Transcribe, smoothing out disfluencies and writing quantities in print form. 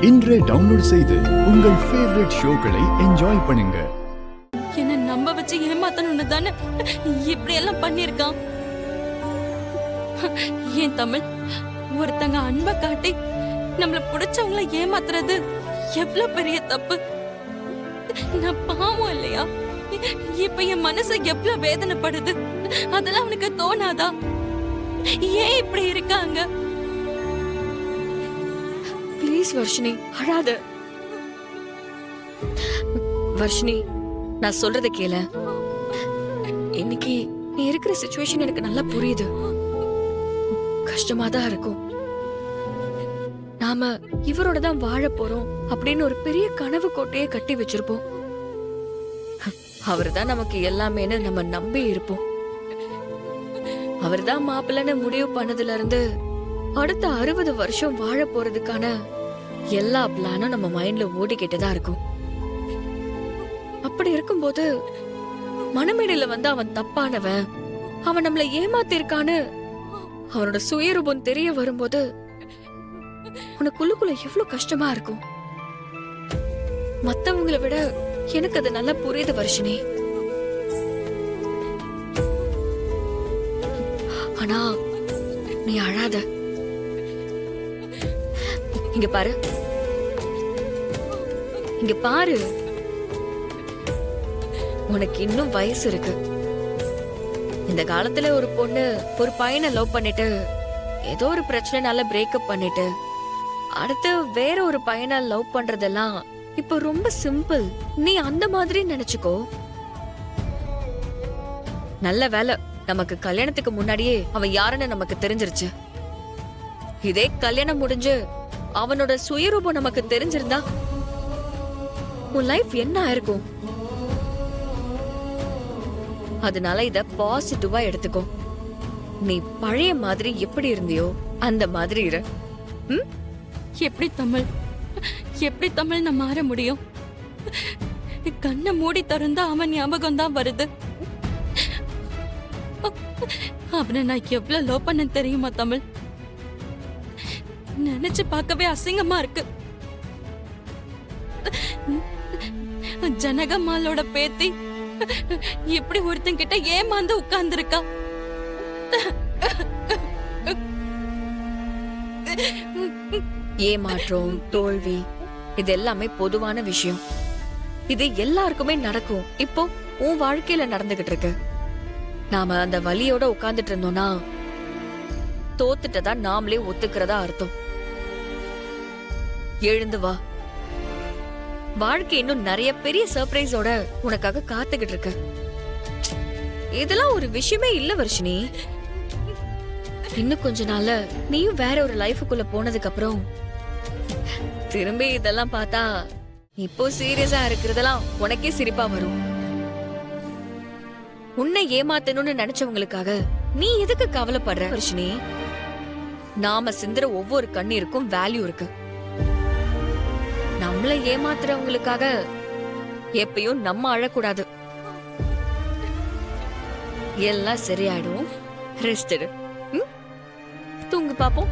இன்றே டவுன்லோட் செய்து உங்கள் ஃபேவரட் ஷோக்களை என்ஜாய் பண்ணுங்க. என்ன நம்ப வச்சு ஏமாத்தணும்னு தானே இப்படி எல்லாம் பண்ணிருக்கான். ஏன் தமிழ், ஒருத்தங்க அன்பை காட்டி நம்மள பிடிச்சவங்கள ஏமாத்துறது எவ்வளவு பெரிய தப்பு. நான் பாவம் இல்லையா? இப்ப என் மனசு எவ்வளவு வேதனைப்படுது. அதெல்லாம் அவனுக்கு தோணாதா? ஏன் இப்படி இருக்காங்க? ப்ளீஸ் வர்ஷினி, அழாத. வர்ஷினி, நான் சொல்றத கேள. இன்னைக்கு நீ இருக்கிற சிச்சுவேஷன் எனக்கு நல்லா புரியுது. கஷ்டமா தான் இருக்கும். நாம இவரோட தான் வாழ போறோம் அப்படின்னு ஒரு பெரிய கனவு கோட்டையை கட்டி வச்சிருப்போம். அவர்தான் நமக்கு எல்லாமேன்னு நம்ம நம்பி இருப்போம். அவர்தான் மாப்பிள்ளன்னு முடிவு பண்ணதுல இருந்து அடுத்த 60 வருஷம் வாழ போறதுக்கான எல்லா பிளானும் நம்ம மைண்ட்ல ஓடிக்கிட்டு தான் இருக்கும். அப்படி இருக்கும்போது மனமேடையில வந்து அவன் தப்பானவன், அவன் நம்மள ஏமாத்திருக்கான்னு அவனோட சுயரூபம் தெரிய வரும்போது உனக்குள்ளுக்குள்ள எவ்வளவு கஷ்டமா இருக்கும். மத்தவங்களை விட எனக்கு அது நல்லா புரியுது வர்ஷினி. ஆனா நீ அழாத. இங்க பாரு, இங்க பாரு. உனக்கு இன்னும் வயசு இருக்கு. இந்த காலத்துல ஒரு பொண்ணு ஒரு பையனை லவ் பண்ணிட்டு ஏதோ ஒரு பிரச்சனைனால பிரேக்கப் பண்ணிட்டு அடுத்து வேற ஒரு பையனை லவ் பண்றதெல்லாம் இப்ப ரொம்ப சிம்பிள். நீ அந்த மாதிரி நினைச்சுக்கோ. நல்ல வேலை, நமக்கு கல்யாணத்துக்கு முன்னாடியே அவன் யாருன்னு நமக்கு தெரிஞ்சிருச்சு. இதே கல்யாணம் முடிஞ்சு அவனோட சுயரூபம் நமக்கு தெரிஞ்சிருந்தா உன் லைஃப் என்ன ஆயிருக்கும்? அதனால இத பாசிட்டிவா எடுத்துக்கோ. நீ பழைய மாதிரி எப்படி இருந்தியோ அந்த மாதிரி இரு. எப்படி தமிழ், எப்படி தமிழ் நான் மாற முடியும்? கண்ணை மூடி திறந்தா அவன் ஞாபகம் தான் வருது. அவனை நான் எவ்வளவு லவ் பண்ண தெரியுமா தமிழ்? நினைச்சு பார்க்கவே அசிங்கமா இருக்கு. ஜனகம்மாளோட பேத்தி எப்படி ஒருத்தன் கிட்ட ஏமாந்து உட்கார்ந்து இருக்கா. ஏமாற்றம், தோல்வி இது எல்லாமே பொதுவான விஷயம். இது எல்லாருக்குமே நடக்கும். இப்போ உன் வாழ்க்கையில நடந்துகிட்டு இருக்கு. நாம அந்த வலியோட உட்கார்ந்துட்டு இருந்தோம்னா தோத்துட்டதா நாமளே ஒத்துக்கிறதா அர்த்தம். எழுந்து வா. வாழ்க்கை இன்னும் நிறைய பெரிய சர்ப்ரைஸோட உனக்காக காத்துக்கிட்டு இருக்கு. இதெல்லாம் ஒரு விஷயமே இல்ல வர்ஷினி. இன்னும் கொஞ்ச நாள்ல நீயும் வேற ஒரு லைஃபுக்குள்ள போனதுக்கு அப்புறம் திரும்பி இதெல்லாம் பார்த்தா இப்போ சீரியஸா இருக்கிறதெல்லாம் உனக்கே சிரிப்பா வரும். உன்னை ஏமாத்தணும்னு நினைச்சவங்களுக்காக நீ எதுக்கு கவலைப்படுற வர்ஷினி? நாம சிந்துற ஒவ்வொரு கண்ணீருக்கும் வேல்யூ இருக்கு. நம்மள ஏமாத்துறவங்களுக்காக எப்பயும் நம்ம அழக்கூடாது. எல்லாம் சரியாயிடும். ரெஸ்ட் எடு. தூங்கு பாப்போம்.